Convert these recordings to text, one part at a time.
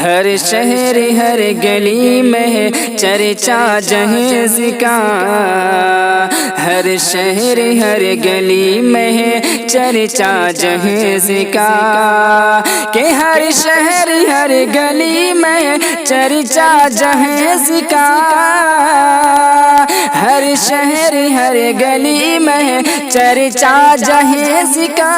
ہر شہر ہر گلی میں ہے چرچا جہیز کا، ہر شہر ہر گلی میں ہے چرچا جہیز کا، کہ ہر شہر ہر گلی میں ہے چرچا جہیز کا، ہر شہر ہر گلی میں ہے چرچا جہیز کا،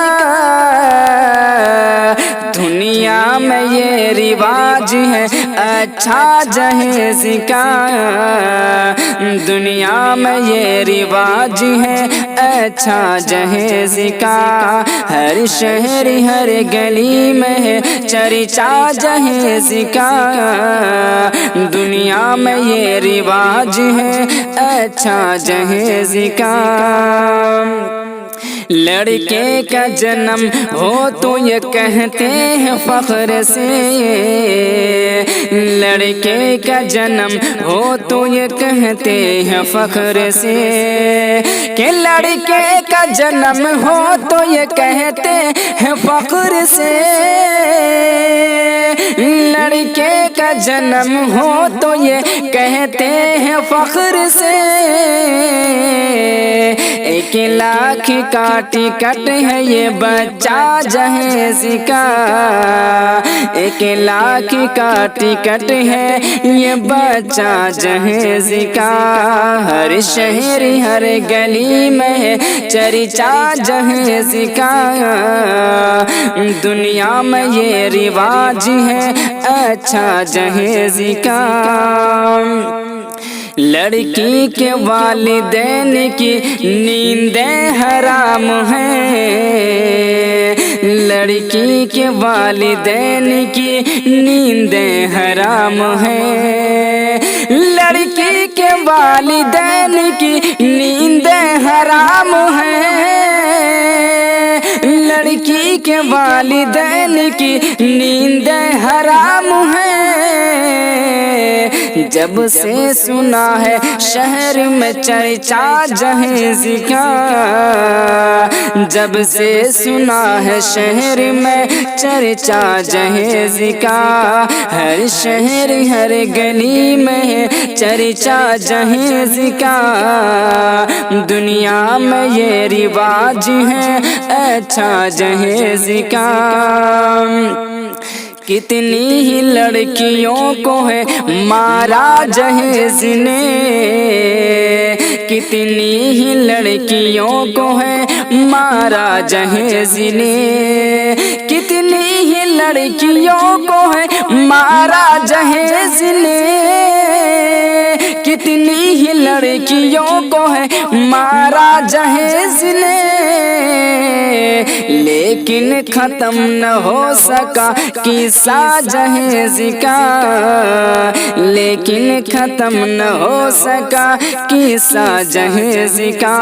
دنیا میں یہ رواج ہے اچھا جہیز کا، دنیا میں یہ رواج ہے اچھا جہیز کا، ہر شہر ہر گلی میں ہے چرچا جہیز کا، دنیا میں یہ رواج ہے اچھا جہیز کا، لڑکے کا جنم ہو تو یہ کہتے ہیں فخر سے، لڑکے کا جنم ہو تو یہ کہتے ہیں فخر سے، کہ لڑکے کا جنم ہو تو یہ کہتے ہیں فخر سے، لڑکے کا جنم ہو تو یہ کہتے ہیں فخر سے، 1,00,000 کا ٹکٹ ہے یہ بچہ جہیز کا، 1,00,000 کا ٹکٹ ہے یہ بچہ جہیز کا، ہر شہر ہر گلی میں ہے چرچا جہیز کا، دنیا میں یہ رواج ہے اچھا جہیز کا، لڑکی کے والدین کی نیندیں حرام ہیں، لڑکی کے والدین کی نیندیں حرام ہیں، لڑکی کے والدین کی نیندیں حرام ہیں، لڑکی کے والدین کی نیندیں حرام ہیں، جب سے سنا ہے شہر میں چرچا جہیز کا، جب سے سنا ہے شہر میں چرچا جہیز کا، ہر شہر ہر گلی میں ہے چرچا جہیز کا، دنیا میں یہ رواج ہے اچھا جہیز کا، کتنی ہی لڑکیوں کو ہے مارا جہیز نے، کتنی ہی لڑکیوں کو ہے مارا جہیز نے، کتنی ہی لڑکیوں کو ہے مارا جہیز نے، کتنی ہی لڑکیوں کو ہے مارا جہیز نے، لیکن ختم نہ ہو سکا قصہ جہیز کا، لیکن ختم نہ ہو سکا قصہ جہیز کا،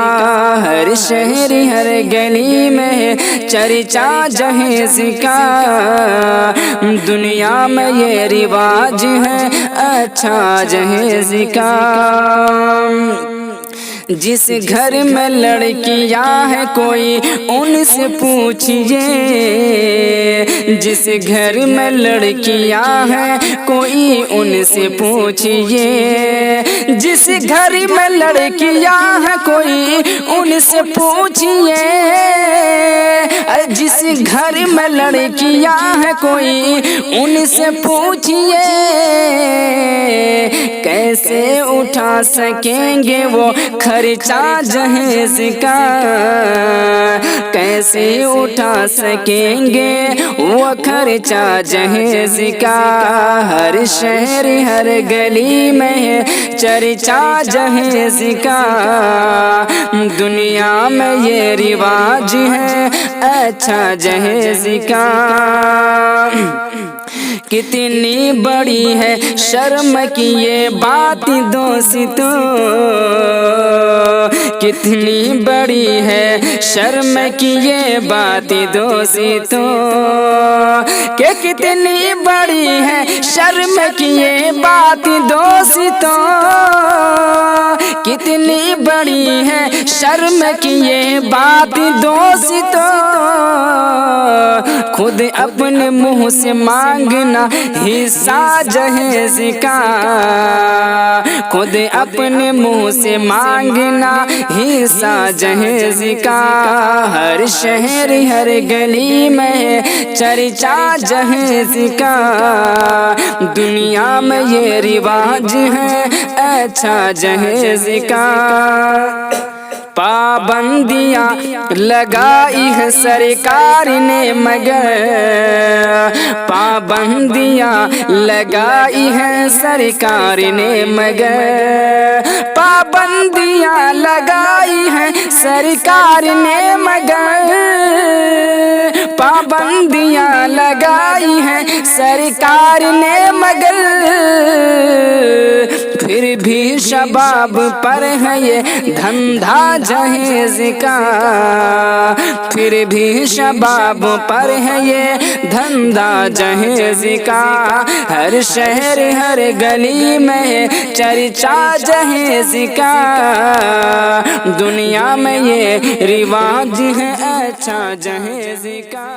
ہر شہر ہر گلی میں ہے چرچا جہیز کا، دنیا میں یہ رواج ہے اچھا جہیز کا، جس گھر میں لڑکیاں ہیں کوئی ان سے پوچھئے، جس گھر میں لڑکیاں ہیں کوئی ان سے پوچھئے، جس گھر میں لڑکیاں ہیں کوئی ان سے پوچھئے، جس گھر میں لڑکیاں ہیں کوئی ان سے پوچھئے، کیسے اٹھا سکیں گے وہ خرچہ جہیز کا، کیسے اٹھا سکیں گے وہ خرچہ جہیز کا، ہر شہر ہر گلی میں ہے چرچا جہیز کا، دنیا میں یہ رواج ہے اچھا جہیز کا، کتنی بڑی ہے شرم کی یہ بات دوستو، کتنی بڑی ہے شرم کی یہ بات دوستو، کہ کتنی بڑی ہے شرم کی یہ بات دوستوں کتنی بڑی ہے، شرم کی یہ بات دوستوں خود اپنے منہ سے مانگنا حصہ جہیز کا، خود اپنے منہ سے مانگنا حصہ جہیز کا۔ ہر شہر ہر گلی میں چرچا جہیز کا، دنیا میں یہ رواج ہے اچھا جہیز کا۔ پابندیاں لگائی ہے سرکار نے مگر، پابندیاں لگائی ہے سرکار نے مگر، پابندیاں لگائی ہے سرکار نے مگر، پابندیاں لگائی ہے سرکار نے مگر، پھر بھی شباب پر ہے یہ دھندھا جہیز کا، پھر بھی شباب پر ہے یہ دھندھا جہیز کا۔ ہر شہر ہر گلی میں چرچا جہیز کا، دنیا میں یہ رواج ہے اچھا جہیز کا۔